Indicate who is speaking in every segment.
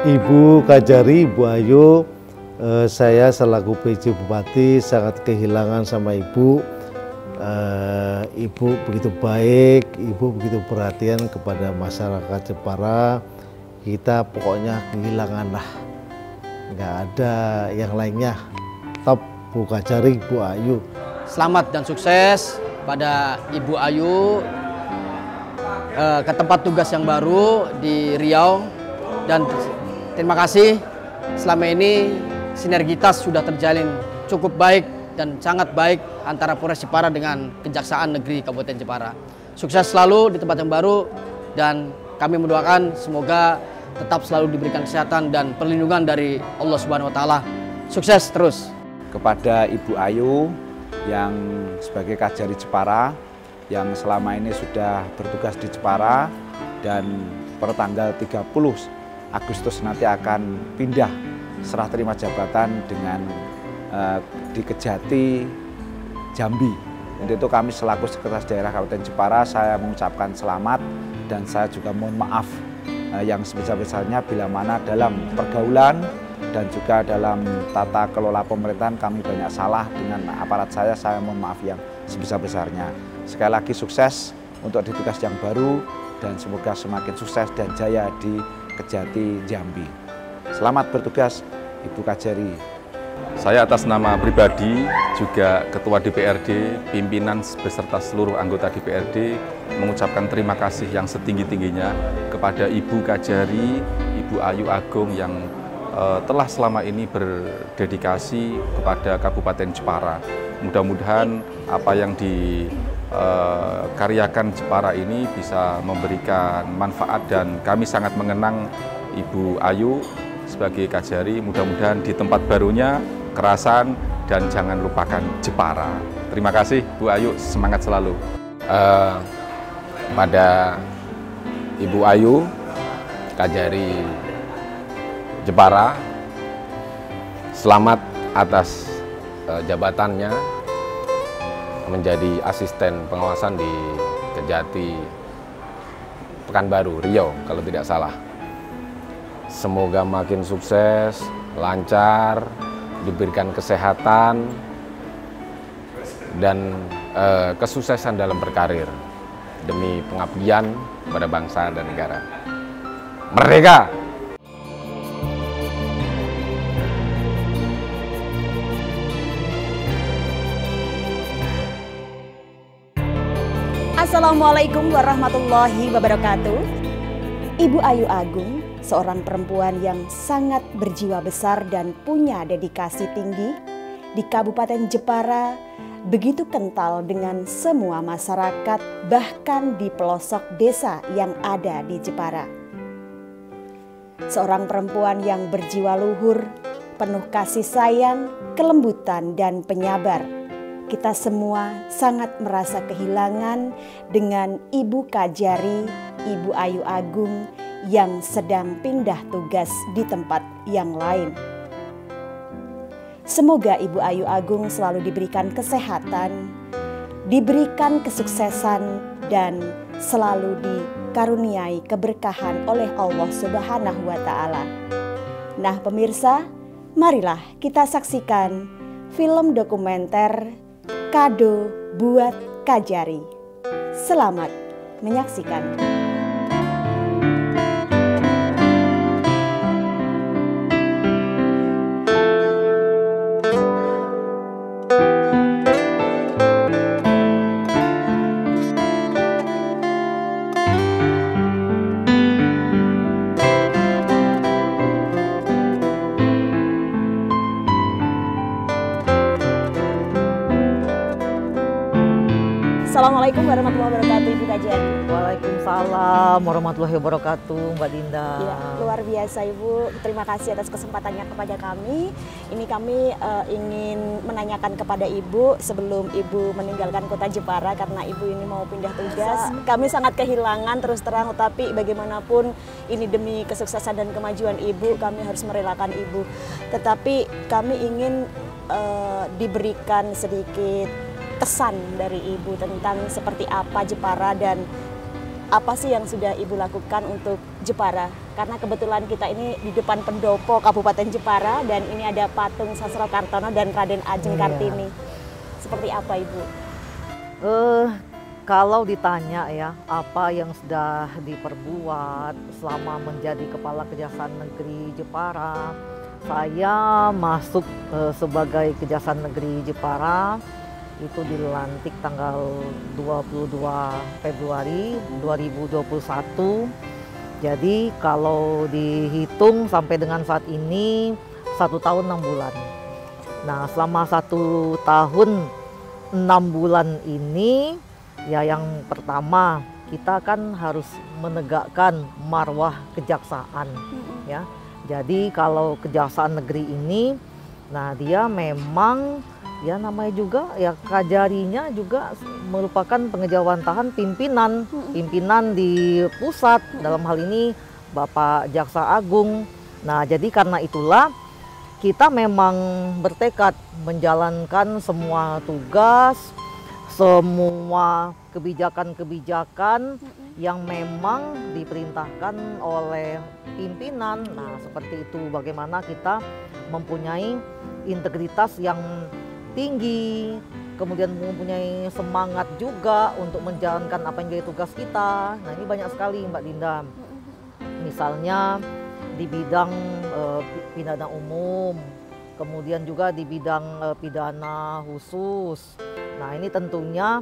Speaker 1: Ibu Kajari, Ibu Ayu, saya selaku PJ Bupati sangat kehilangan sama Ibu. Ibu begitu baik, Ibu begitu perhatian kepada masyarakat Jepara. Kita pokoknya kehilangan lah, nggak ada yang lainnya. Top Bu Kajari, Bu Ayu.
Speaker 2: Selamat dan sukses pada Ibu Ayu ke tempat tugas yang baru di Riau, dan terima kasih selama ini sinergitas sudah terjalin cukup baik dan sangat baik antara Polres Jepara dengan Kejaksaan Negeri Kabupaten Jepara. Sukses selalu di tempat yang baru, dan kami mendoakan semoga tetap selalu diberikan kesehatan dan perlindungan dari Allah Subhanahu wa Ta'ala. Sukses terus.
Speaker 3: Kepada Ibu Ayu yang sebagai Kajari Jepara, yang selama ini sudah bertugas di Jepara dan per tanggal 30 Agustus nanti akan pindah serah terima jabatan dengan di Kejati, Jambi. Untuk itu kami selaku Sekretaris Daerah Kabupaten Jepara, saya mengucapkan selamat, dan saya juga mohon maaf yang sebesar-besarnya bila mana dalam pergaulan dan juga dalam tata kelola pemerintahan kami banyak salah dengan aparat saya mohon maaf yang sebesar-besarnya. Sekali lagi sukses untuk di tugas yang baru, dan semoga semakin sukses dan jaya di Kejati, Jambi. Selamat bertugas Ibu Kajari.
Speaker 4: Saya atas nama pribadi, juga Ketua DPRD, pimpinan beserta seluruh anggota DPRD mengucapkan terima kasih yang setinggi-tingginya kepada Ibu Kajari, Ibu Ayu Agung yang telah selama ini berdedikasi kepada Kabupaten Jepara. Mudah-mudahan apa yang dikaryakan Jepara ini bisa memberikan manfaat, dan kami sangat mengenang Ibu Ayu sebagai Kajari. Mudah-mudahan di tempat barunya kerasan dan jangan lupakan Jepara. Terima kasih Bu Ayu, semangat selalu.
Speaker 5: Pada Ibu Ayu, Kajari Jepara, selamat atas jabatannya menjadi asisten pengawasan di Kejati, Pekanbaru, Riau kalau tidak salah. Semoga makin sukses, lancar, diberikan kesehatan dan kesuksesan dalam berkarir demi pengabdian pada bangsa dan negara. Merdeka!
Speaker 6: Assalamualaikum warahmatullahi wabarakatuh. Ibu Ayu Agung, seorang perempuan yang sangat berjiwa besar dan punya dedikasi tinggi di Kabupaten Jepara, begitu kental dengan semua masyarakat, bahkan di pelosok desa yang ada di Jepara. Seorang perempuan yang berjiwa luhur, penuh kasih sayang, kelembutan, dan penyabar. Kita semua sangat merasa kehilangan dengan Ibu Kajari, Ibu Ayu Agung yang sedang pindah tugas di tempat yang lain. Semoga Ibu Ayu Agung selalu diberikan kesehatan, diberikan kesuksesan, dan selalu dikaruniai keberkahan oleh Allah Subhanahu wa Ta'ala. Nah pemirsa, marilah kita saksikan film dokumenter Kado Buat Kajari. Selamat menyaksikan. Assalamualaikum warahmatullahi wabarakatuh, Ibu Kajari.
Speaker 7: Waalaikumsalam warahmatullahi wabarakatuh, Mbak Dinda.
Speaker 6: Ya, luar biasa Ibu. Terima kasih atas kesempatannya kepada kami. Ini kami ingin menanyakan kepada Ibu sebelum Ibu meninggalkan kota Jepara karena Ibu ini mau pindah tugas. Kami sangat kehilangan terus terang, tapi bagaimanapun ini demi kesuksesan dan kemajuan Ibu, kami harus merelakan Ibu. Tetapi kami ingin diberikan sedikit kesan dari Ibu tentang seperti apa Jepara dan apa sih yang sudah Ibu lakukan untuk Jepara? Karena kebetulan kita ini di depan pendopo Kabupaten Jepara dan ini ada patung Sasro Kartono dan Raden Ajeng Kartini. Seperti apa Ibu?
Speaker 7: Kalau ditanya ya, apa yang sudah diperbuat selama menjadi Kepala Kejaksaan Negeri Jepara, saya masuk sebagai Kejaksaan Negeri Jepara itu dilantik tanggal 22 Februari 2021. Jadi kalau dihitung sampai dengan saat ini 1 tahun 6 bulan. Nah, selama 1 tahun 6 bulan ini, ya yang pertama kita kan harus menegakkan marwah kejaksaan ya. Jadi kalau Kejaksaan Negeri ini, nah dia memang ya namanya juga ya kajarinya juga merupakan pengejawantahan pimpinan di pusat, dalam hal ini Bapak Jaksa Agung. Nah, jadi karena itulah kita memang bertekad menjalankan semua tugas, semua kebijakan-kebijakan yang memang diperintahkan oleh pimpinan. Nah, seperti itu, bagaimana kita mempunyai integritas yang tinggi, kemudian mempunyai semangat juga untuk menjalankan apa yang jadi tugas kita. Nah, ini banyak sekali Mbak Dinda. Misalnya di bidang pidana umum, kemudian juga di bidang pidana khusus. Nah, ini tentunya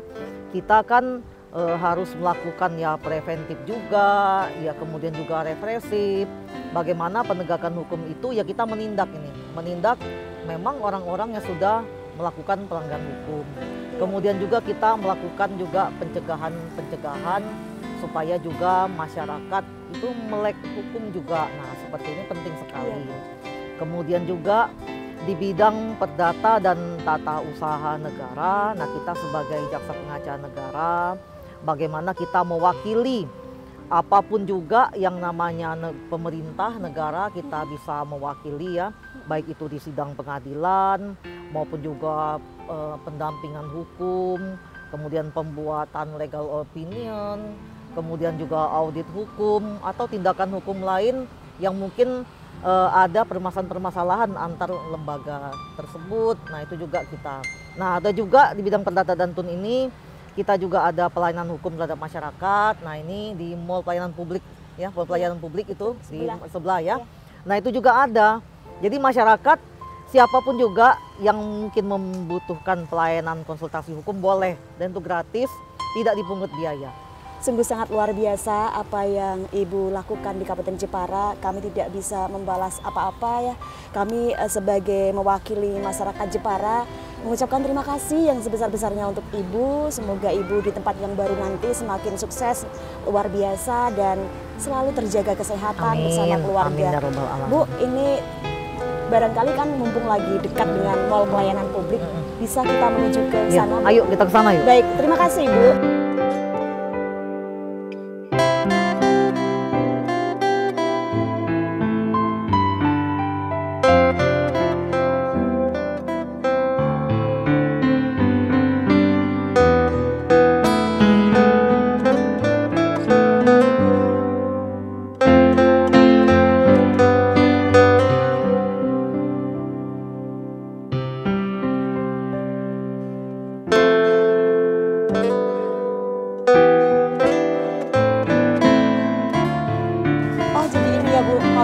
Speaker 7: kita kan harus melakukan ya preventif juga, ya kemudian juga represif. Bagaimana penegakan hukum itu ya kita menindak memang orang-orang yang sudah melakukan pelanggaran hukum. Kemudian juga kita melakukan juga pencegahan supaya juga masyarakat itu melek hukum juga. Nah, seperti ini penting sekali. Kemudian juga di bidang perdata dan tata usaha negara, nah kita sebagai jaksa pengacara negara, bagaimana kita mewakili apapun juga yang namanya pemerintah negara, kita bisa mewakili ya, baik itu di sidang pengadilan maupun juga pendampingan hukum, kemudian pembuatan legal opinion, kemudian juga audit hukum atau tindakan hukum lain yang mungkin ada permasalahan-permasalahan antar lembaga tersebut. Nah, itu juga kita. Nah, ada juga di bidang perdata dan tun ini kita juga ada pelayanan hukum terhadap masyarakat. Nah, ini di Mall Pelayanan Publik ya, Mall Pelayanan Publik itu di sebelah ya. Nah, itu juga ada. Jadi masyarakat siapapun juga yang mungkin membutuhkan pelayanan konsultasi hukum boleh, dan itu gratis, tidak dipungut biaya.
Speaker 6: Sungguh sangat luar biasa apa yang Ibu lakukan di Kabupaten Jepara. Kami tidak bisa membalas apa-apa ya. Kami sebagai mewakili masyarakat Jepara mengucapkan terima kasih yang sebesar-besarnya untuk Ibu. Semoga Ibu di tempat yang baru nanti semakin sukses, luar biasa, dan selalu terjaga kesehatan bersama keluarga. Bu, ini barangkali kan mumpung lagi dekat dengan Mall Pelayanan Publik, bisa kita menuju ke sana?
Speaker 7: Ya, ayo kita ke sana yuk.
Speaker 6: Baik, terima kasih Ibu.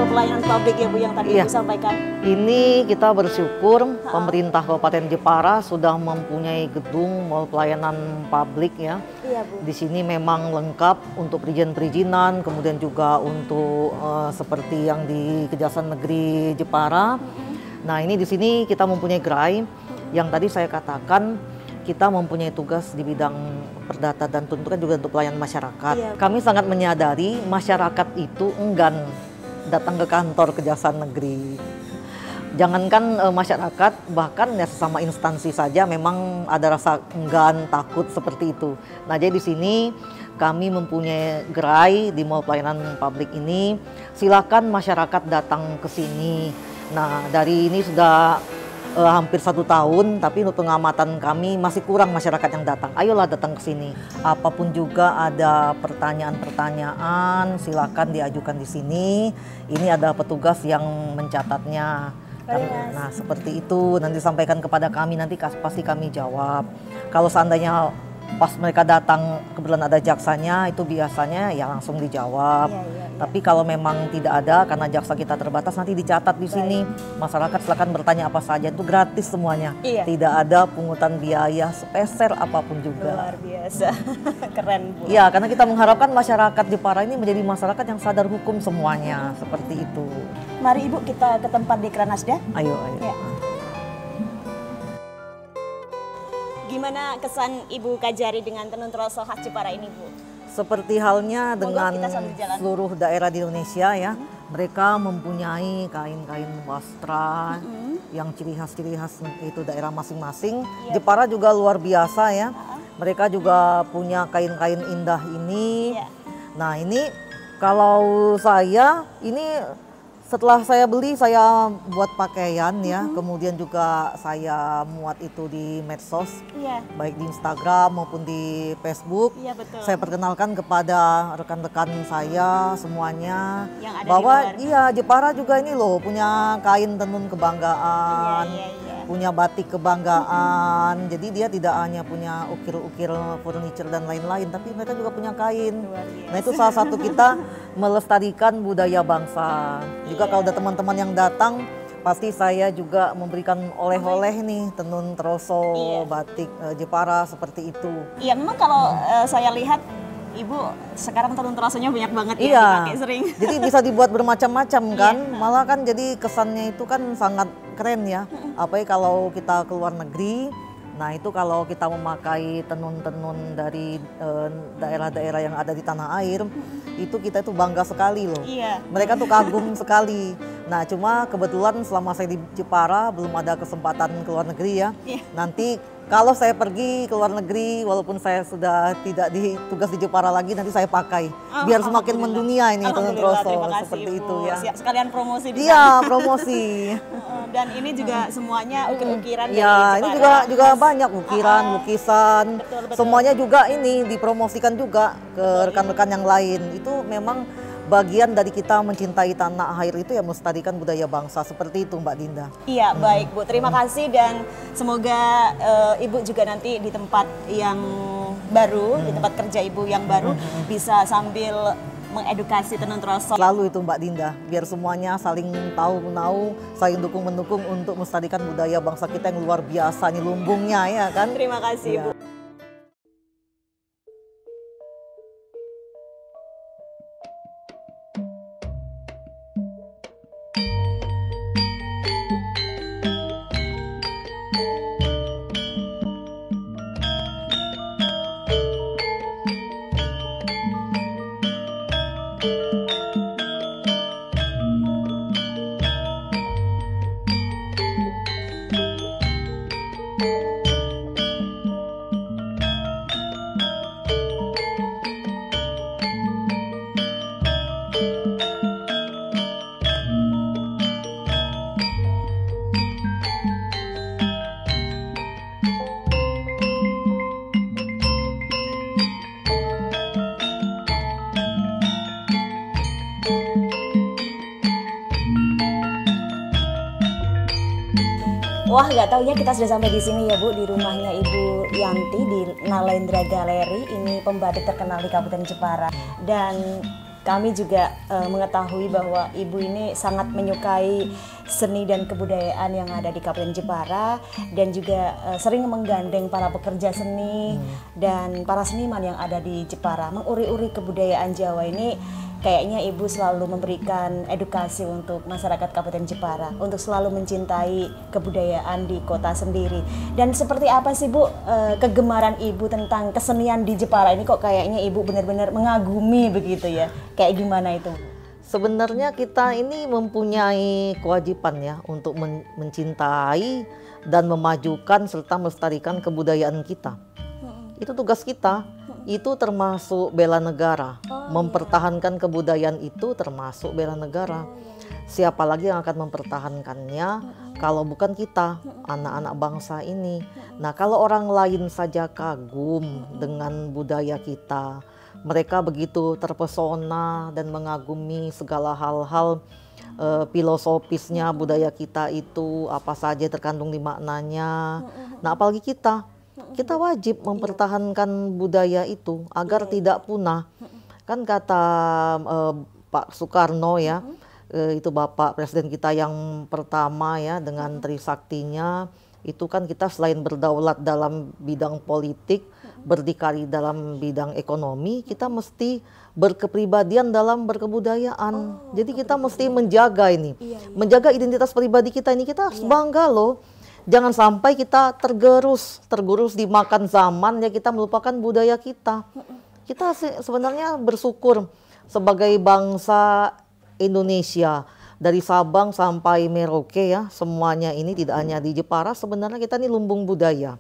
Speaker 6: Pelayanan publik ya Bu yang tadi Ibu sampaikan.
Speaker 7: Ini kita bersyukur pemerintah Kabupaten Jepara sudah mempunyai gedung mall pelayanan publik ya.
Speaker 6: Iya Bu.
Speaker 7: Di sini memang lengkap untuk perizinan, kemudian juga untuk seperti yang di Kejaksaan Negeri Jepara. Nah, ini di sini kita mempunyai gerai yang tadi saya katakan kita mempunyai tugas di bidang perdata dan tun kan juga untuk pelayanan masyarakat.
Speaker 6: Iya.
Speaker 7: Kami sangat menyadari masyarakat itu enggan datang ke kantor Kejaksaan Negeri. Jangankan masyarakat, bahkan ya sesama instansi saja memang ada rasa enggan, takut seperti itu. Nah, jadi di sini kami mempunyai gerai di Mall Pelayanan Publik ini. Silakan masyarakat datang ke sini. Nah, dari ini sudah hampir 1 tahun, tapi untuk pengamatan kami masih kurang masyarakat yang datang. Ayolah datang ke sini. Apapun juga ada pertanyaan-pertanyaan, silakan diajukan di sini. Ini ada petugas yang mencatatnya. Nah, seperti itu nanti sampaikan kepada kami, nanti pasti kami jawab. Kalau seandainya pas mereka datang kebetulan ada jaksanya, itu biasanya ya langsung dijawab. Tapi kalau memang tidak ada karena jaksa kita terbatas, nanti dicatat di sini. Masyarakat silakan bertanya apa saja, itu gratis semuanya. Tidak ada pungutan biaya sepeser apapun juga.
Speaker 6: Luar biasa. Keren, Bu.
Speaker 7: Iya, karena kita mengharapkan masyarakat Jepara ini menjadi masyarakat yang sadar hukum semuanya, seperti itu.
Speaker 6: Mari Ibu kita ke tempat di Kranasda.
Speaker 7: Ayo.
Speaker 6: Ya. Gimana kesan Ibu Kajari dengan tenun troso khas Jepara ini, Bu?
Speaker 7: Seperti halnya dengan
Speaker 6: kita sambil jalan.
Speaker 7: seluruh daerah di Indonesia ya, mereka mempunyai kain-kain wastra yang ciri khas itu daerah masing-masing. Jepara juga luar biasa ya, mereka juga punya kain-kain indah ini. Nah ini kalau saya ini setelah saya beli, saya buat pakaian ya, kemudian juga saya muat itu di medsos, baik di Instagram maupun di Facebook.
Speaker 6: Betul.
Speaker 7: Saya perkenalkan kepada rekan-rekan saya semuanya
Speaker 6: Yang ada
Speaker 7: bahwa
Speaker 6: di
Speaker 7: iya Jepara juga ini loh punya kain tenun kebanggaan, punya batik kebanggaan. Jadi dia tidak hanya punya ukir-ukir furniture dan lain-lain, tapi mereka juga punya kain. Nah itu salah satu kita melestarikan budaya bangsa. Juga kalau ada teman-teman yang datang, pasti saya juga memberikan oleh-oleh nih, tenun troso, batik Jepara seperti itu.
Speaker 6: Iya, memang kalau saya lihat Ibu sekarang tenun trosonya banyak banget ya dipakai sering.
Speaker 7: Jadi bisa dibuat bermacam-macam kan, malah kan jadi kesannya itu kan sangat keren ya. Apalagi kalau kita keluar negeri, nah itu kalau kita memakai tenun-tenun dari daerah-daerah yang ada di tanah air, itu kita itu bangga sekali loh. Mereka tuh kagum sekali. Nah cuma kebetulan selama saya di Jepara belum ada kesempatan ke luar negeri ya. Nanti kalau saya pergi ke luar negeri, walaupun saya sudah tidak ditugas di Jepara lagi, nanti saya pakai biar semakin mendunia ini tenun troso seperti itu ya.
Speaker 6: Sekalian promosi.
Speaker 7: Iya promosi.
Speaker 6: Dan ini juga semuanya ukir-ukiran dari
Speaker 7: Ya, ini
Speaker 6: Jepara.
Speaker 7: juga banyak ukiran, lukisan, semuanya juga ini dipromosikan juga ke rekan-rekan yang lain. Itu memang bagian dari kita mencintai tanah air itu ya, melestarikan budaya bangsa, seperti itu Mbak Dinda.
Speaker 6: Iya, baik Bu, terima kasih dan semoga Ibu juga nanti di tempat yang baru, di tempat kerja Ibu yang baru bisa sambil mengedukasi tenun troso.
Speaker 7: Selalu itu Mbak Dinda, biar semuanya saling tahu menau, saling dukung-mendukung untuk melestarikan budaya bangsa kita yang luar biasa nih lumbungnya ya kan.
Speaker 6: Terima kasih Bu. Wah, nggak tahu ya, kita sudah sampai di sini ya Bu, di rumahnya Ibu Yanti di Nalendra Galeri. Ini pembatik terkenal di Kabupaten Jepara. Dan kami juga mengetahui bahwa Ibu ini sangat menyukai seni dan kebudayaan yang ada di Kabupaten Jepara, dan juga sering menggandeng para pekerja seni dan para seniman yang ada di Jepara. Menguri-uri kebudayaan Jawa ini, kayaknya Ibu selalu memberikan edukasi untuk masyarakat Kabupaten Jepara untuk selalu mencintai kebudayaan di kota sendiri. Dan seperti apa sih Bu kegemaran Ibu tentang kesenian di Jepara ini, kok kayaknya Ibu benar-benar mengagumi begitu ya? Kayak gimana itu?
Speaker 7: Sebenarnya kita ini mempunyai kewajiban ya untuk mencintai dan memajukan serta melestarikan kebudayaan kita. Itu tugas kita. Itu termasuk bela negara, mempertahankan kebudayaan itu termasuk bela negara. siapa lagi yang akan mempertahankannya kalau bukan kita, anak-anak bangsa ini. Nah, kalau orang lain saja kagum dengan budaya kita, mereka begitu terpesona dan mengagumi segala hal-hal filosofisnya budaya kita itu, apa saja terkandung di maknanya. Nah, apalagi kita wajib mempertahankan budaya itu agar tidak punah. Kan kata Pak Soekarno ya, itu Bapak Presiden kita yang pertama ya, dengan Trisaktinya, itu kan kita selain berdaulat dalam bidang politik, berdikari dalam bidang ekonomi, kita mesti berkepribadian dalam berkebudayaan. Jadi kita mesti menjaga ini, menjaga identitas pribadi kita ini. Kita harus bangga loh. Jangan sampai kita tergerus dimakan zaman ya, kita melupakan budaya kita. Kita sebenarnya bersyukur sebagai bangsa Indonesia, dari Sabang sampai Merauke ya, semuanya ini tidak hanya di Jepara, sebenarnya kita ini lumbung budaya.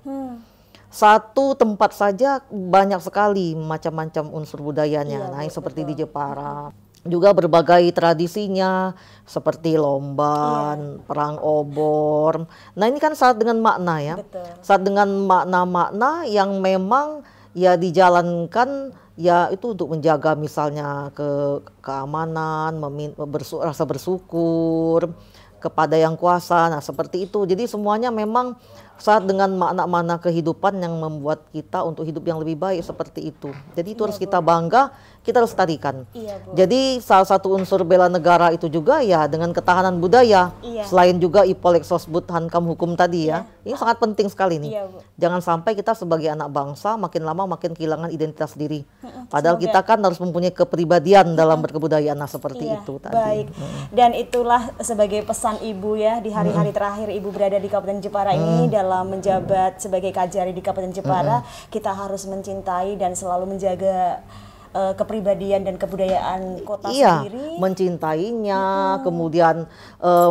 Speaker 7: Satu tempat saja banyak sekali macam-macam unsur budayanya. Nah, seperti di Jepara. Juga berbagai tradisinya seperti lomba, perang obor. Nah, ini kan syarat dengan makna ya. Syarat dengan makna-makna yang memang ya dijalankan ya, itu untuk menjaga misalnya keamanan, rasa bersyukur kepada yang kuasa. Nah, seperti itu. Jadi semuanya memang saat dengan makna-makna kehidupan yang membuat kita untuk hidup yang lebih baik, seperti itu. Jadi itu harus kita bangga, kita harus tarikan. Jadi salah satu unsur bela negara itu juga ya dengan ketahanan budaya. Selain juga Ipolek Sosbud Hankam Hukum tadi ya. Ini sangat penting sekali nih. Jangan sampai kita sebagai anak bangsa makin lama makin kehilangan identitas diri. Padahal kita kan harus mempunyai kepribadian dalam berkebudayaan. Nah, seperti itu tadi.
Speaker 6: Baik. Dan itulah sebagai pesan Ibu ya, di hari-hari terakhir Ibu berada di Kabupaten Jepara ini, dalam menjabat sebagai Kajari di Kabupaten Jepara, kita harus mencintai dan selalu menjaga kepribadian dan kebudayaan kota sendiri.
Speaker 7: Mencintainya, kemudian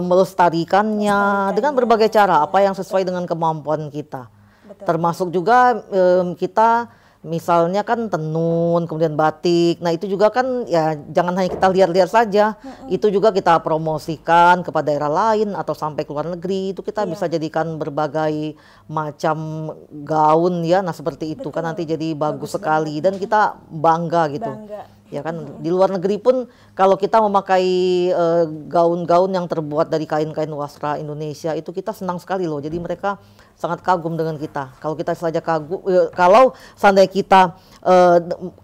Speaker 7: melestarikannya dengan berbagai cara, apa yang sesuai dengan kemampuan kita. Termasuk juga kita misalnya kan tenun, kemudian batik. Nah, itu juga kan ya jangan hanya kita lihat-lihat saja. Itu juga kita promosikan kepada daerah lain atau sampai ke luar negeri. Itu kita bisa jadikan berbagai macam gaun ya. Nah, seperti itu kan nanti jadi bagus sekali dan kita bangga gitu. Ya kan, di luar negeri pun kalau kita memakai gaun-gaun yang terbuat dari kain-kain wasra Indonesia, itu kita senang sekali loh. Jadi mereka sangat kagum dengan kita. Kalau kita saja kagum, kalau seandainya kita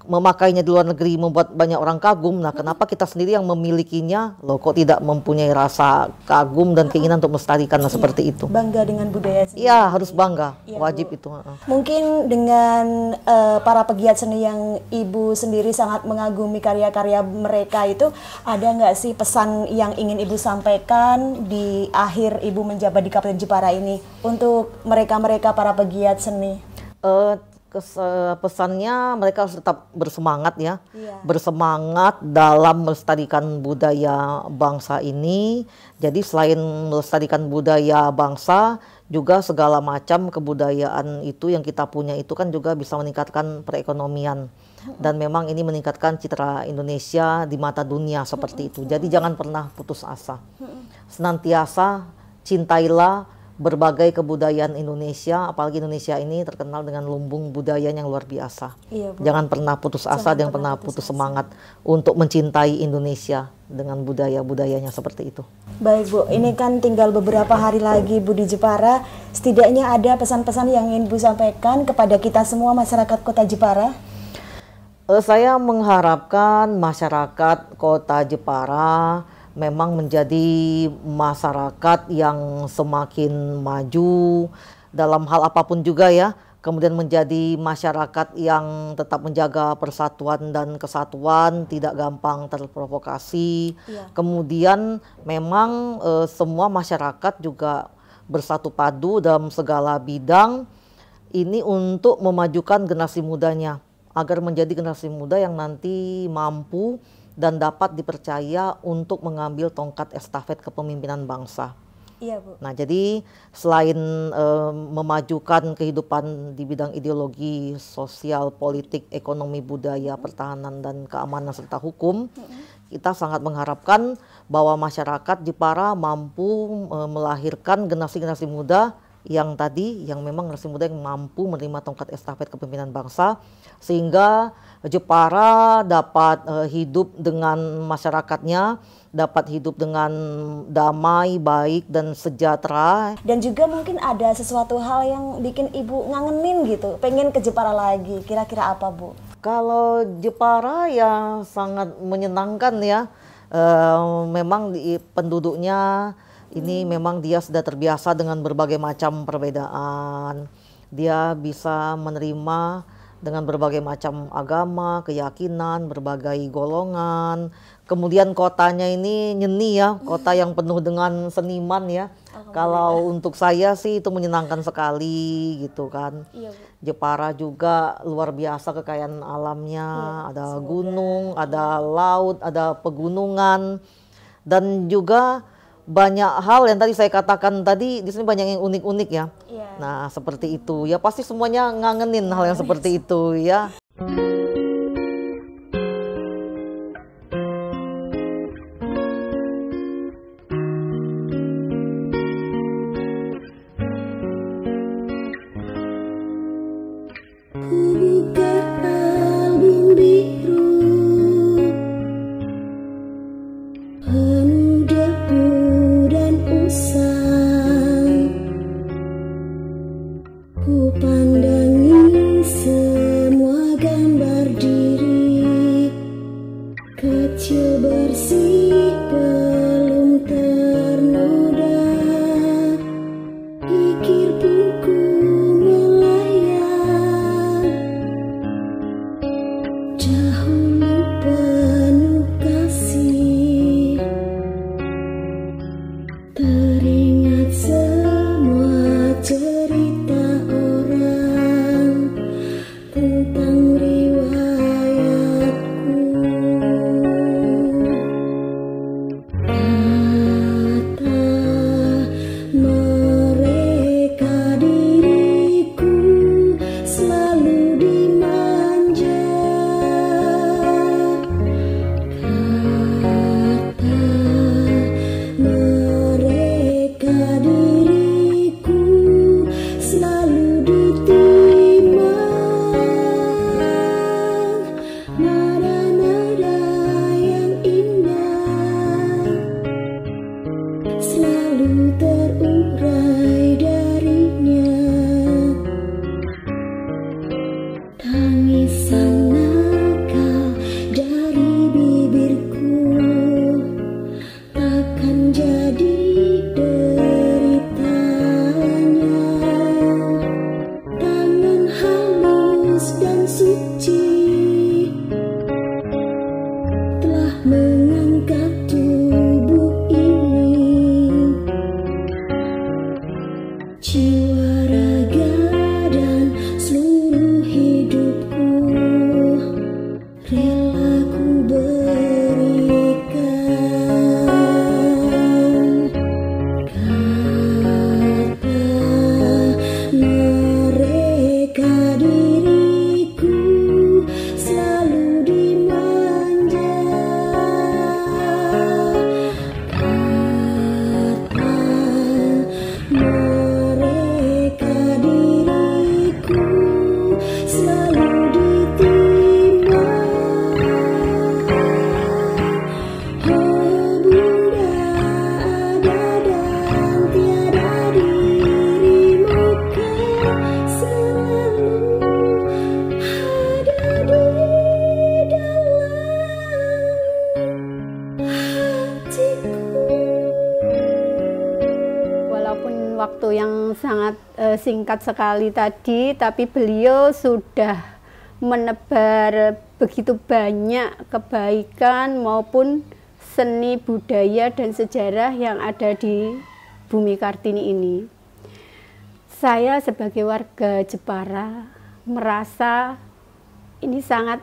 Speaker 7: memakainya di luar negeri membuat banyak orang kagum, nah kenapa kita sendiri yang memilikinya loh kok tidak mempunyai rasa kagum dan keinginan untuk melestarikan? Nah, seperti itu.
Speaker 6: Bangga dengan budaya sendiri.
Speaker 7: Iya, harus bangga. Wajib itu.
Speaker 6: Mungkin dengan para pegiat seni yang Ibu sendiri sangat mengagumi karya-karya mereka itu, ada nggak sih pesan yang ingin Ibu sampaikan di akhir Ibu menjabat di Kabupaten Jepara ini untuk mereka-mereka para pegiat seni? Pesannya mereka harus tetap bersemangat ya, bersemangat dalam melestarikan budaya bangsa ini. Jadi selain melestarikan budaya bangsa, juga segala macam kebudayaan itu yang kita punya itu kan juga bisa meningkatkan perekonomian. Dan memang ini meningkatkan citra Indonesia di mata dunia seperti itu. Jadi jangan pernah putus asa. Senantiasa cintailah berbagai kebudayaan Indonesia, apalagi Indonesia ini terkenal dengan lumbung budaya yang luar biasa. Jangan pernah putus asa, jangan pernah putus semangat untuk mencintai Indonesia dengan budaya-budayanya seperti itu. Baik Bu, ini kan tinggal beberapa hari lagi Bu di Jepara. Setidaknya ada pesan-pesan yang ingin Bu sampaikan kepada kita semua masyarakat Kota Jepara?
Speaker 7: Saya mengharapkan masyarakat Kota Jepara memang menjadi masyarakat yang semakin maju dalam hal apapun juga ya. Kemudian menjadi masyarakat yang tetap menjaga persatuan dan kesatuan, tidak gampang terprovokasi. Kemudian memang semua masyarakat juga bersatu padu dalam segala bidang ini untuk memajukan generasi mudanya, agar menjadi generasi muda yang nanti mampu dan dapat dipercaya untuk mengambil tongkat estafet kepemimpinan bangsa.
Speaker 6: Iya, Bu.
Speaker 7: Nah, jadi selain memajukan kehidupan di bidang ideologi, sosial, politik, ekonomi, budaya, pertahanan, dan keamanan serta hukum, kita sangat mengharapkan bahwa masyarakat Jepara mampu melahirkan generasi-generasi muda yang memang generasi muda yang mampu menerima tongkat estafet kepemimpinan bangsa, sehingga Jepara dapat hidup dengan masyarakatnya, dapat hidup dengan damai, baik, dan sejahtera.
Speaker 6: Dan juga mungkin ada sesuatu hal yang bikin Ibu ngangenin gitu, pengen ke Jepara lagi. Kira-kira apa, Bu?
Speaker 7: Kalau Jepara ya sangat menyenangkan ya. Memang penduduknya ini memang dia sudah terbiasa dengan berbagai macam perbedaan. Dia bisa menerima dengan berbagai macam agama, keyakinan, berbagai golongan. Kemudian kotanya ini nyeni ya, kota yang penuh dengan seniman ya. Kalau untuk saya sih itu menyenangkan sekali gitu kan.
Speaker 6: Iya, Bu.
Speaker 7: Jepara juga luar biasa kekayaan alamnya, ada gunung, ada laut, ada pegunungan, dan juga banyak hal yang tadi saya katakan tadi, di sini banyak yang unik-unik ya.
Speaker 6: Iya.
Speaker 7: Nah, seperti itu. Ya pasti semuanya ngangenin hal yang seperti itu ya.
Speaker 8: waktu yang sangat singkat sekali tadi, tapi beliau sudah menebar begitu banyak kebaikan maupun seni budaya dan sejarah yang ada di Bumi Kartini ini. Saya sebagai warga Jepara merasa ini sangat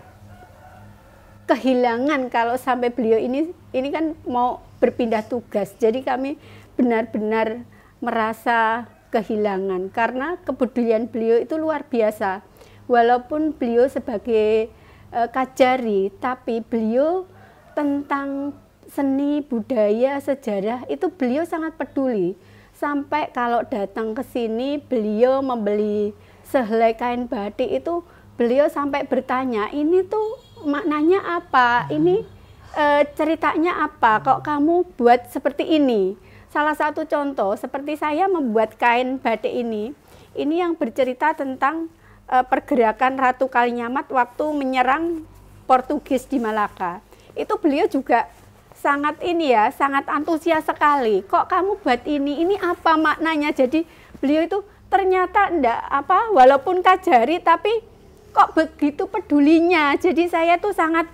Speaker 8: kehilangan kalau sampai beliau ini kan mau berpindah tugas. Jadi kami benar-benar merasa kehilangan karena kepedulian beliau itu luar biasa. Walaupun beliau sebagai kajari, tapi beliau tentang seni, budaya, sejarah itu beliau sangat peduli. Sampai kalau datang ke sini beliau membeli sehelai kain batik itu beliau sampai bertanya, ini tuh maknanya apa? Ini ceritanya apa? Kok kamu buat seperti ini? Salah satu contoh seperti saya membuat kain batik ini yang bercerita tentang pergerakan Ratu Kalinyamat waktu menyerang Portugis di Malaka. Itu beliau juga sangat sangat antusias sekali. Kok kamu buat ini apa maknanya? Jadi beliau itu ternyata walaupun kajari tapi kok begitu pedulinya. Jadi saya tuh sangat,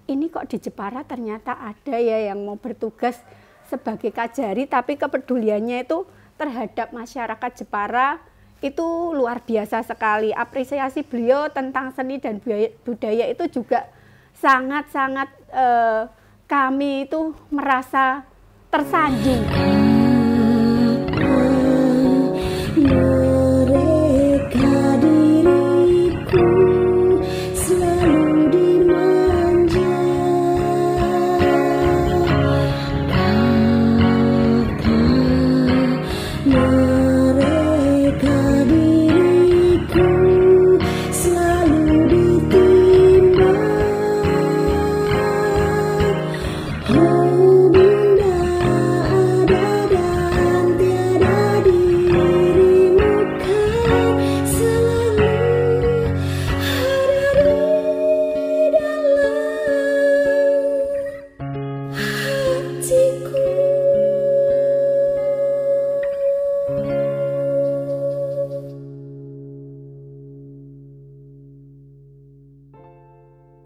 Speaker 8: ini kok di Jepara ternyata ada ya yang mau bertugas sebagai kajari, tapi kepeduliannya itu terhadap masyarakat Jepara itu luar biasa sekali. Apresiasi beliau tentang seni dan budaya itu juga sangat-sangat kami itu merasa tersanjung.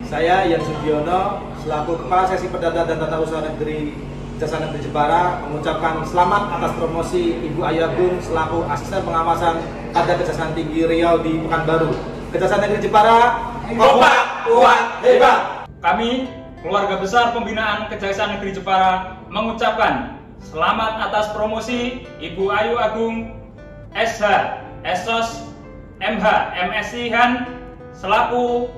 Speaker 9: Saya Yan Sugiono selaku Kepala Seksi Perdata dan Tata Usaha Negeri Kejaksaan Negeri Jepara mengucapkan selamat atas promosi Ibu Ayu Agung selaku Asisten Pengawasan Kadar Kejaksaan Tinggi Riau di Pekanbaru. Kejaksaan Negeri Jepara kompak, kuat, hebat.
Speaker 10: Kami, keluarga besar pembinaan Kejaksaan Negeri Jepara, mengucapkan selamat atas promosi Ibu Ayu Agung SH, SOS, MH, MSI Han selaku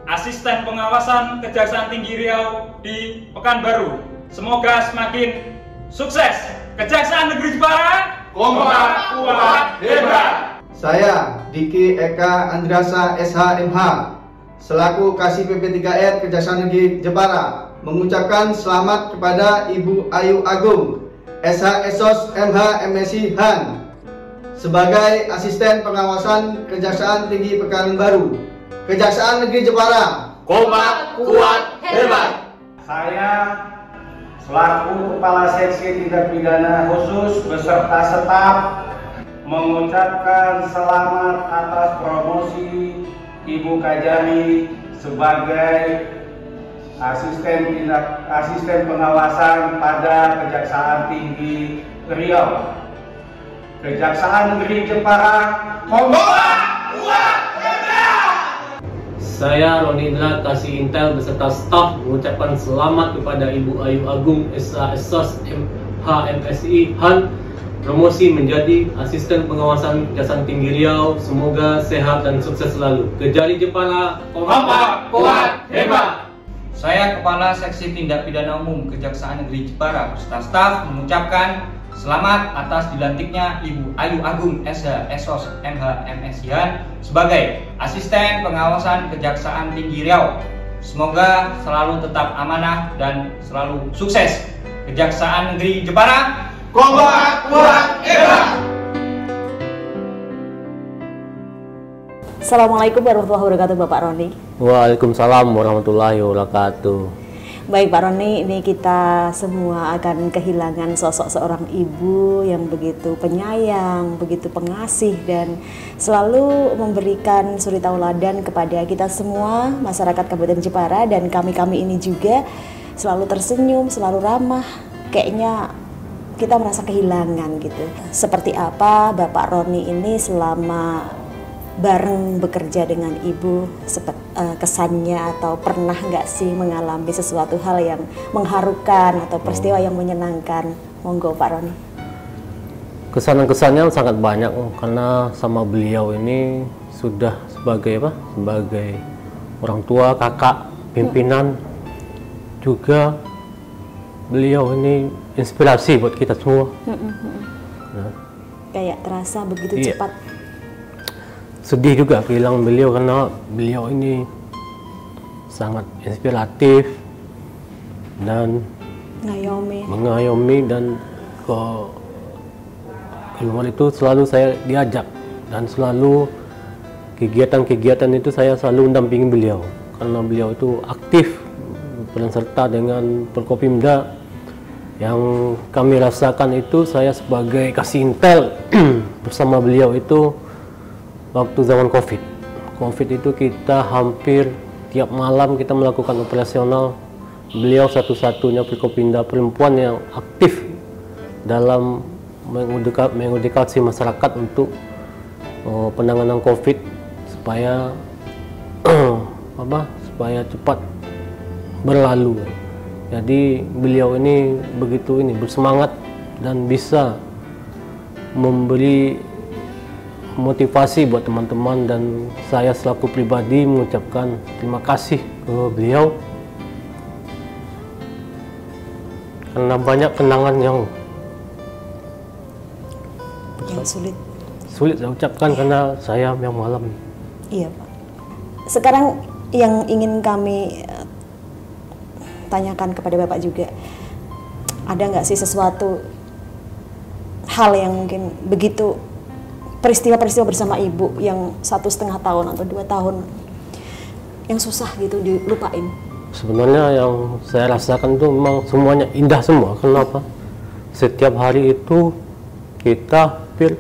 Speaker 10: Asisten Pengawasan Kejaksaan Tinggi Riau di Pekanbaru. Semoga semakin sukses. Kejaksaan Negeri Jepara kompak, kuat, hebat.
Speaker 11: Saya Diki Eka Andrasa SH MH selaku Kasih PP3R Kejaksaan Negeri Jepara mengucapkan selamat kepada Ibu Ayu Agung SH SOS MH MSI Han sebagai Asisten Pengawasan Kejaksaan Tinggi Pekanbaru. Kejaksaan Negeri Jepara kompak, kuat, hebat.
Speaker 12: Saya selaku Kepala Seksi Tindak Pidana Khusus beserta staf mengucapkan selamat atas promosi Ibu Kajari sebagai asisten pengawasan pada Kejaksaan Tinggi Riau. Kejaksaan Negeri Jepara kompak, kuat, hebat.
Speaker 13: Saya Roni Indra Kasih Intel beserta staf mengucapkan selamat kepada Ibu Ayu Agung SH SOS MH MSI Han promosi menjadi Asisten Pengawasan Kejaksaan Tinggi Riau. Semoga sehat dan sukses selalu. Kejari Jepara kompak, kuat, hebat.
Speaker 14: Saya Kepala Seksi Tindak Pidana Umum Kejaksaan Negeri Jepara beserta staf mengucapkan selamat atas dilantiknya Ibu Ayu Agung SH SOS MH MSI Han sebagai Asisten Pengawasan Kejaksaan Tinggi Riau. Semoga selalu tetap amanah dan selalu sukses. Kejaksaan Negeri Jepara kompak, kuat, hebat.
Speaker 6: Assalamualaikum warahmatullahi wabarakatuh, Bapak Roni.
Speaker 13: Waalaikumsalam warahmatullahi wabarakatuh.
Speaker 6: Baik Pak Roni, ini kita semua akan kehilangan sosok seorang ibu yang begitu penyayang, begitu pengasih dan selalu memberikan suri tauladan kepada kita semua masyarakat Kabupaten Jepara, dan kami ini juga selalu tersenyum, selalu ramah. Kayaknya kita merasa kehilangan gitu. Seperti apa Bapak Roni ini selama bareng bekerja dengan ibu, kesannya atau pernah nggak sih mengalami sesuatu hal yang mengharukan atau peristiwa yang menyenangkan Monggo Pak Roni.
Speaker 13: Kesan-kesannya sangat banyak karena sama beliau ini sudah sebagai apa? Sebagai orang tua, kakak, pimpinan, juga beliau ini inspirasi buat kita semua. Nah,
Speaker 6: kayak terasa begitu
Speaker 13: iya,
Speaker 6: cepat.
Speaker 13: Sedih juga kehilangan beliau karena beliau ini sangat inspiratif dan mengayomi dan keluar itu selalu saya diajak, dan selalu kegiatan-kegiatan itu saya selalu mendampingi beliau karena beliau itu aktif peran serta dengan Forkopimda. Yang kami rasakan itu saya sebagai kasih intel bersama beliau itu waktu zaman COVID itu kita hampir tiap malam kita melakukan operasional. Beliau satu-satunya Forkopimda perempuan yang aktif dalam mengedukasi masyarakat untuk penanganan COVID supaya supaya cepat berlalu. Jadi beliau ini begitu bersemangat dan bisa memberi motivasi buat teman-teman, dan saya selaku pribadi mengucapkan terima kasih ke beliau karena banyak kenangan yang sulit saya ucapkan karena saya yang mengalami.
Speaker 6: Iya Pak. Sekarang yang ingin kami tanyakan kepada Bapak juga, ada nggak sih sesuatu hal yang mungkin begitu peristiwa-peristiwa bersama Ibu yang 1,5 tahun atau 2 tahun yang susah gitu dilupain?
Speaker 13: Sebenarnya yang saya rasakan itu memang semuanya indah semua. Kenapa? Setiap hari itu kita hampir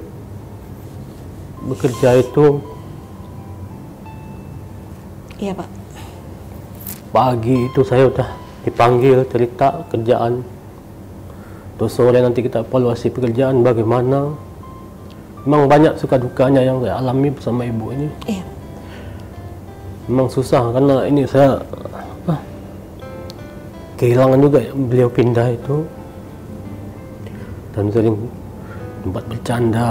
Speaker 13: bekerja itu,
Speaker 6: iya Pak,
Speaker 13: pagi itu saya udah dipanggil cerita kerjaan, terus sore nanti kita evaluasi pekerjaan bagaimana. Memang banyak suka dukanya yang saya alami bersama Ibu ini.
Speaker 6: Iya.
Speaker 13: Memang susah karena ini saya kehilangan juga ya, beliau pindah itu, dan sering tempat bercanda.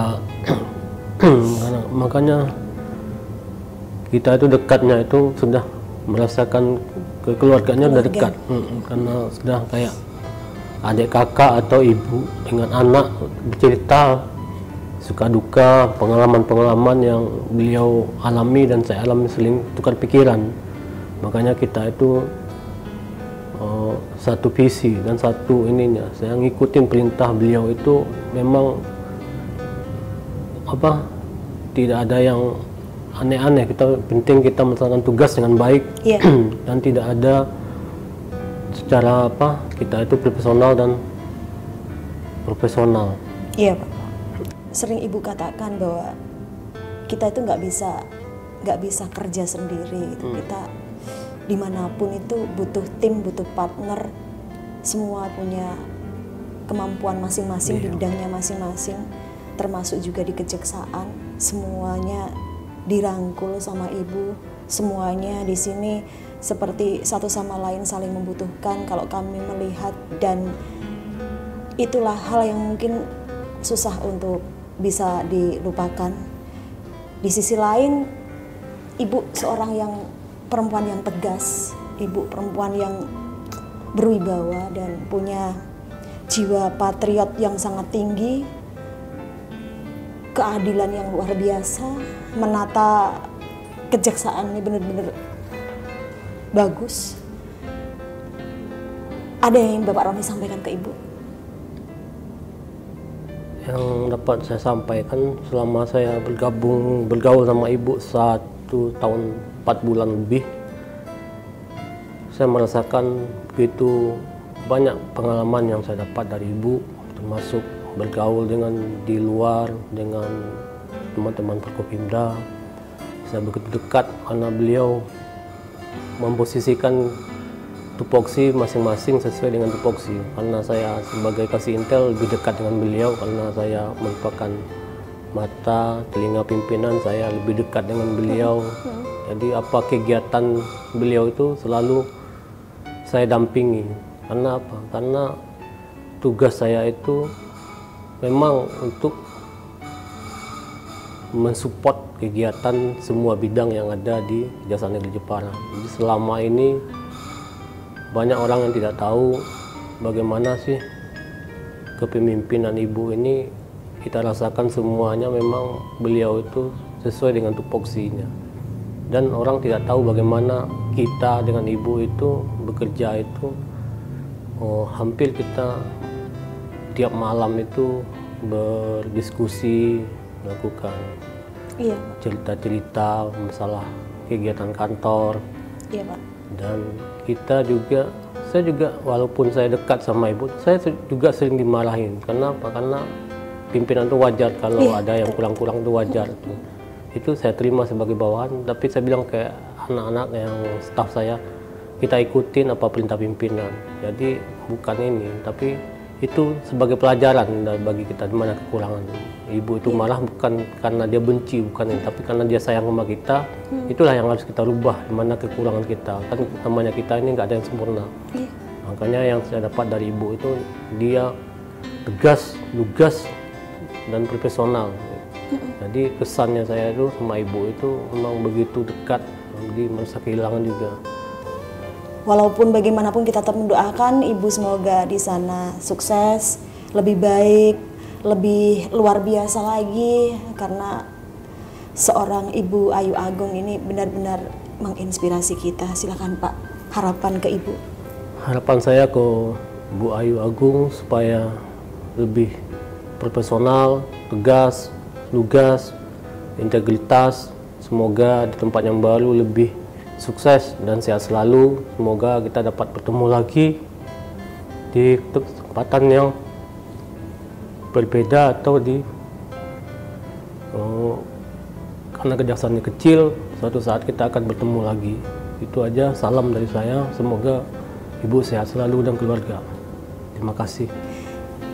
Speaker 13: Makanya kita itu dekatnya itu sudah merasakan kekeluarganya udah dekat, karena sudah kayak adik kakak atau ibu dengan anak, bercerita suka duka, pengalaman-pengalaman yang beliau alami dan saya alami, saling tukar pikiran. Makanya kita itu satu visi dan satu ininya. Saya ngikutin perintah beliau itu memang tidak ada yang aneh-aneh. Penting kita melaksanakan tugas dengan baik, dan tidak ada secara kita itu profesional.
Speaker 6: Iya Pak. Sering Ibu katakan bahwa kita itu nggak bisa kerja sendiri gitu. Kita dimanapun itu butuh tim, butuh partner, semua punya kemampuan masing-masing di bidangnya masing-masing, termasuk juga di kejaksaan. Semuanya dirangkul sama Ibu, semuanya di sini seperti satu sama lain saling membutuhkan kalau kami melihat, dan itulah hal yang mungkin susah untuk bisa dilupakan. Di sisi lain, Ibu seorang yang perempuan yang tegas, Ibu perempuan yang berwibawa dan punya jiwa patriot yang sangat tinggi, keadilan yang luar biasa, menata kejaksaan ini benar-benar bagus. Ada yang Bapak Roni sampaikan ke Ibu?
Speaker 13: Yang dapat saya sampaikan selama saya bergaul sama Ibu 1 tahun 4 bulan lebih, saya merasakan begitu banyak pengalaman yang saya dapat dari Ibu, termasuk bergaul dengan di luar dengan teman-teman Forkopimda. Saya begitu dekat karena beliau memposisikan tupoksi masing-masing sesuai dengan tupoksi. Karena saya sebagai kasih intel lebih dekat dengan beliau karena saya merupakan mata, telinga pimpinan, saya lebih dekat dengan beliau. Jadi apa kegiatan beliau itu selalu saya dampingi. Karena apa? Karena tugas saya itu memang untuk mensupport kegiatan semua bidang yang ada di Kejaksaan Negeri Jepara. Jadi selama ini banyak orang yang tidak tahu bagaimana sih kepemimpinan Ibu ini. Kita rasakan semuanya memang beliau itu sesuai dengan tupoksinya. Dan orang tidak tahu bagaimana kita dengan Ibu itu bekerja itu hampir kita tiap malam itu berdiskusi, melakukan cerita-cerita masalah kegiatan kantor.
Speaker 6: Iya, Pak.
Speaker 13: Dan kita juga, saya juga walaupun saya dekat sama Ibu, saya juga sering dimarahin. Kenapa? Karena pimpinan itu wajar kalau ada yang kurang-kurang itu wajar. Itu saya terima sebagai bawahan, tapi saya bilang kayak anak-anak yang staf saya, kita ikutin apa perintah pimpinan. Jadi bukan ini, tapi itu sebagai pelajaran bagi kita di mana kekurangan. Ibu itu malah bukan karena dia benci, bukan ini, tapi karena dia sayang sama kita. Itulah yang harus kita rubah, di mana kekurangan kita. Kan namanya kita ini nggak ada yang sempurna. Makanya yang saya dapat dari Ibu itu dia tegas, lugas, dan profesional. Jadi kesannya saya itu sama Ibu itu memang begitu dekat, jadi merasa kehilangan juga.
Speaker 6: Walaupun bagaimanapun kita tetap mendoakan Ibu semoga di sana sukses, lebih baik, lebih luar biasa lagi, karena seorang Ibu Ayu Agung ini benar-benar menginspirasi kita. Silakan Pak, harapan ke Ibu.
Speaker 13: Harapan saya ke Bu Ayu Agung supaya lebih profesional, tegas, lugas, integritas. Semoga di tempat yang baru lebih sukses dan sehat selalu. Semoga kita dapat bertemu lagi di kesempatan yang berbeda atau di karena kejaksaannya kecil, suatu saat kita akan bertemu lagi. Itu aja, salam dari saya. Semoga Ibu sehat selalu dan keluarga. Terima kasih.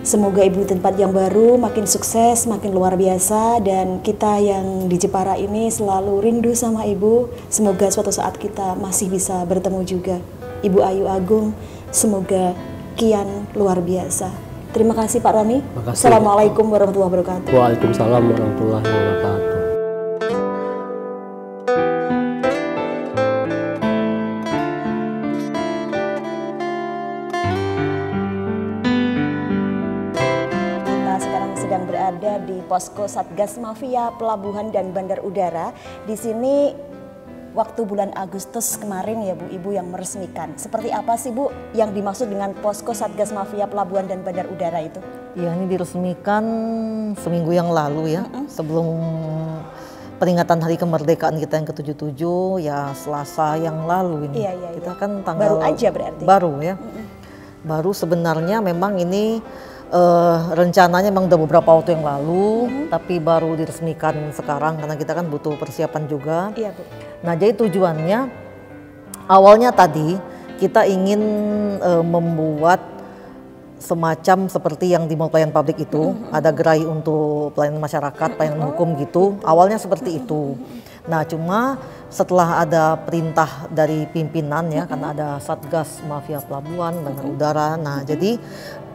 Speaker 6: Semoga Ibu di tempat yang baru makin sukses, makin luar biasa, dan kita yang di Jepara ini selalu rindu sama Ibu. Semoga suatu saat kita masih bisa bertemu juga. Ibu Ayu Agung, semoga kian luar biasa. Terima kasih Pak Roni. Assalamualaikum warahmatullahi wabarakatuh.
Speaker 13: Waalaikumsalam warahmatullahi wabarakatuh.
Speaker 6: Berada di Posko Satgas Mafia Pelabuhan dan Bandar Udara. Di sini waktu bulan Agustus kemarin ya Bu, Ibu yang meresmikan. Seperti apa sih Bu yang dimaksud dengan Posko Satgas Mafia Pelabuhan dan Bandar Udara itu?
Speaker 7: Ya, ini diresmikan seminggu yang lalu ya, sebelum peringatan Hari Kemerdekaan kita yang ke-77 ya, Selasa yang lalu ini. Kita kan tanggal
Speaker 6: baru aja berarti.
Speaker 7: Baru ya. Baru sebenarnya memang ini rencananya memang udah beberapa waktu yang lalu, tapi baru diresmikan sekarang karena kita kan butuh persiapan juga.
Speaker 6: Iya, Bu.
Speaker 7: Nah, jadi tujuannya awalnya tadi kita ingin membuat semacam seperti yang di mall pelayanan publik itu, ada gerai untuk pelayanan masyarakat, pelayanan hukum gitu. Awalnya seperti itu. Nah, cuma setelah ada perintah dari pimpinan ya, karena ada Satgas Mafia Pelabuhan, Bandar Udara. Nah, jadi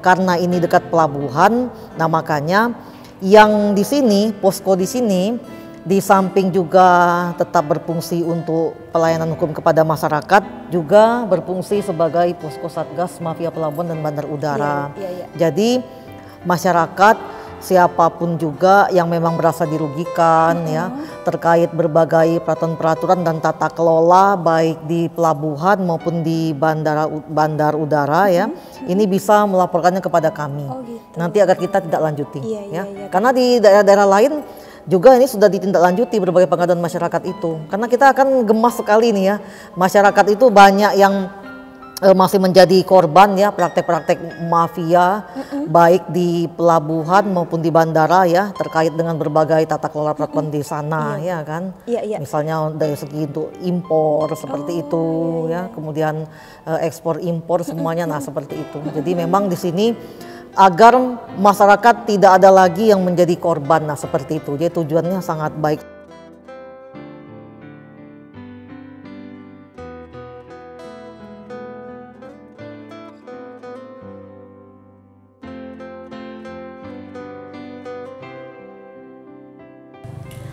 Speaker 7: karena ini dekat pelabuhan, nah makanya yang di sini, posko di sini, di samping juga tetap berfungsi untuk pelayanan hukum kepada masyarakat, juga berfungsi sebagai posko Satgas Mafia Pelabuhan dan Bandar Udara. Jadi masyarakat siapapun juga yang memang merasa dirugikan ya terkait berbagai peraturan-peraturan dan tata kelola baik di pelabuhan maupun di bandar udara ya, ini bisa melaporkannya kepada kami. Nanti agar kita tidak lanjuti ya. Karena di daerah-daerah lain juga ini sudah ditindaklanjuti berbagai pengaduan masyarakat itu. Karena kita akan gemas sekali nih ya, masyarakat itu banyak yang masih menjadi korban ya praktek-praktek mafia baik di pelabuhan maupun di bandara ya, terkait dengan berbagai tata kelola peraturan di sana ya kan. Misalnya dari segi untuk impor seperti itu ya, kemudian ekspor impor semuanya nah seperti itu. Jadi memang di sini agar masyarakat tidak ada lagi yang menjadi korban nah seperti itu. Jadi tujuannya sangat baik.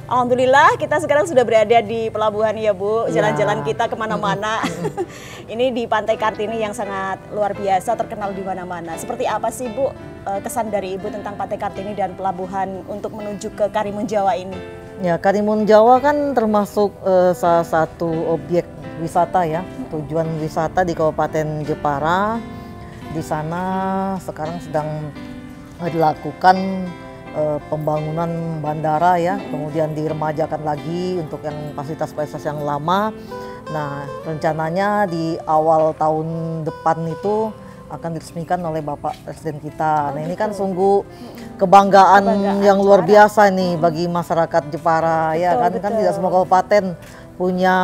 Speaker 6: Alhamdulillah kita sekarang sudah berada di pelabuhan ya Bu, jalan-jalan kita kemana-mana. Ini di Pantai Kartini yang sangat luar biasa, terkenal di mana-mana. Seperti apa sih Bu kesan dari Ibu tentang Pantai Kartini dan pelabuhan untuk menuju ke Karimun Jawa ini?
Speaker 7: Ya, Karimun Jawa kan termasuk salah satu objek wisata ya, tujuan wisata di Kabupaten Jepara. Di sana sekarang sedang dilakukan pembangunan bandara ya, kemudian diremajakan lagi untuk yang fasilitas-fasilitas yang lama. Nah, rencananya di awal tahun depan itu akan diresmikan oleh Bapak Presiden kita. Nah, ini kan sungguh kebanggaan yang luar biasa nih bagi masyarakat Jepara ya kan. Kan tidak semua kabupaten punya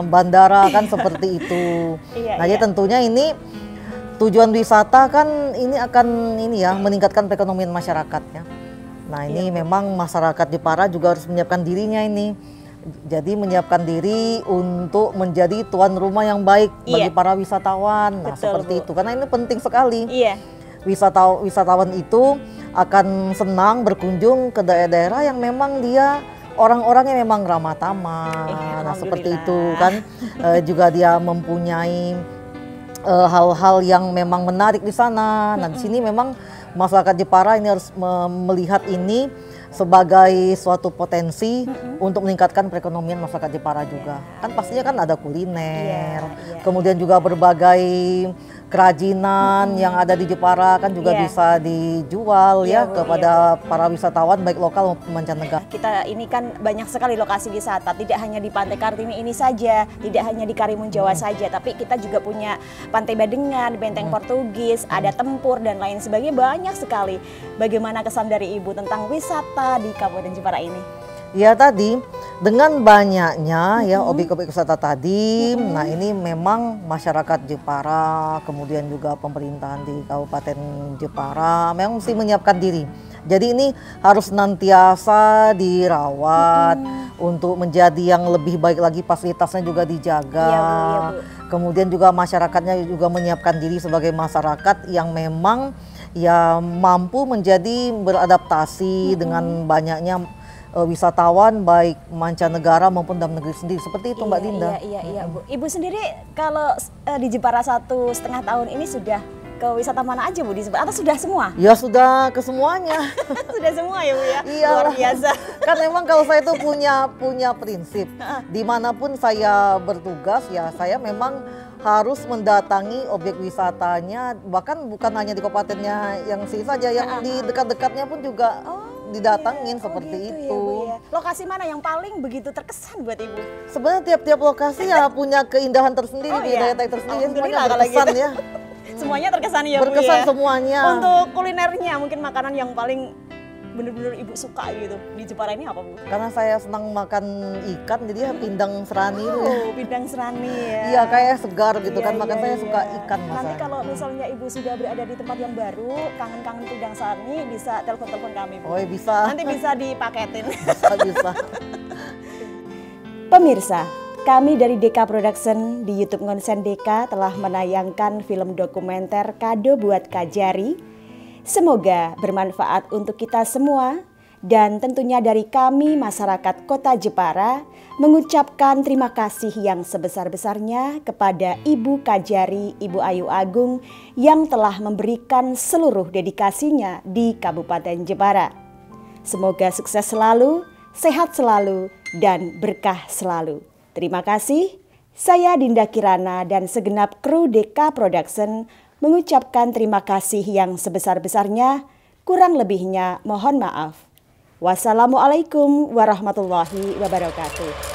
Speaker 7: bandara kan seperti itu. Nah, jadi tentunya ini tujuan wisata kan ini akan meningkatkan perekonomian masyarakat ya. Nah, ini memang masyarakat Jepara juga harus menyiapkan dirinya ini. Jadi menyiapkan diri untuk menjadi tuan rumah yang baik bagi para wisatawan. Nah, seperti itu. Karena ini penting sekali. Wisatawan itu akan senang berkunjung ke daerah-daerah yang memang dia orang-orangnya memang ramah tamah. Nah, seperti itu kan. Juga dia mempunyai hal-hal yang memang menarik di sana. Nah, di sini memang masyarakat Jepara ini harus melihat ini sebagai suatu potensi untuk meningkatkan perekonomian masyarakat Jepara juga. Kan pastinya kan ada kuliner, kemudian juga berbagai kerajinan yang ada di Jepara kan juga bisa dijual kepada para wisatawan baik lokal maupun mancanegara.
Speaker 6: Kita ini kan banyak sekali lokasi wisata, tidak hanya di Pantai Kartini ini saja, tidak hanya di Karimun Jawa saja, tapi kita juga punya Pantai Badengan, Benteng Portugis, ada Tempur dan lain sebagainya, banyak sekali. Bagaimana kesan dari Ibu tentang wisata di Kabupaten Jepara ini?
Speaker 7: Ya, tadi dengan banyaknya ya objek-objek wisata tadi, nah ini memang masyarakat Jepara, kemudian juga pemerintahan di Kabupaten Jepara memang mesti menyiapkan diri. Jadi ini harus senantiasa dirawat untuk menjadi yang lebih baik lagi, fasilitasnya juga dijaga. Kemudian juga masyarakatnya juga menyiapkan diri sebagai masyarakat yang memang ya mampu menjadi beradaptasi dengan banyaknya wisatawan baik mancanegara maupun dalam negeri sendiri, seperti itu Mbak Dinda.
Speaker 6: Iya Bu. Ibu sendiri kalau di Jepara 1,5 tahun ini sudah ke wisata mana aja Bu di Jepara? Atau sudah semua?
Speaker 7: Ya sudah ke semuanya.
Speaker 6: Sudah semua ya Bu ya?
Speaker 7: Iya,
Speaker 6: luar biasa.
Speaker 7: Kan memang kalau saya itu punya prinsip, dimanapun saya bertugas ya saya memang harus mendatangi objek wisatanya, bahkan bukan hanya di kabupatennya yang sini saja, yang di dekat-dekatnya pun juga didatangin seperti itu.
Speaker 6: Ya, Bu, ya. Lokasi mana yang paling begitu terkesan buat Ibu?
Speaker 7: Sebenarnya tiap-tiap lokasi ya punya keindahan tersendiri, daya tarik tersendiri, semuanya berkesan ya.
Speaker 6: Semuanya terkesan ya Bu ya?
Speaker 7: Berkesan semuanya.
Speaker 6: Untuk kulinernya mungkin makanan yang paling bener-bener Ibu suka gitu di Jepara ini apa Bu?
Speaker 7: Karena saya senang makan ikan, jadi ya pindang serani itu ya.
Speaker 6: Pindang serani ya.
Speaker 7: Iya, kayak segar gitu kan, makan saya suka ikan.
Speaker 6: Nanti kalau misalnya Ibu sudah berada di tempat yang baru, kangen-kangen pindang serani, bisa telepon-telepon kami Bu.
Speaker 7: Oh bisa.
Speaker 6: Nanti bisa dipaketin.
Speaker 7: Bisa.
Speaker 6: Pemirsa, kami dari Deka Production di YouTube Ngonsen Deka telah menayangkan film dokumenter Kado Buat Kajari. Semoga bermanfaat untuk kita semua dan tentunya dari kami masyarakat Kota Jepara mengucapkan terima kasih yang sebesar-besarnya kepada Ibu Kajari, Ibu Ayu Agung yang telah memberikan seluruh dedikasinya di Kabupaten Jepara. Semoga sukses selalu, sehat selalu, dan berkah selalu. Terima kasih. Saya Dinda Kirana dan segenap kru Deka Production mengucapkan terima kasih yang sebesar-besarnya, kurang lebihnya mohon maaf. Wassalamualaikum warahmatullahi wabarakatuh.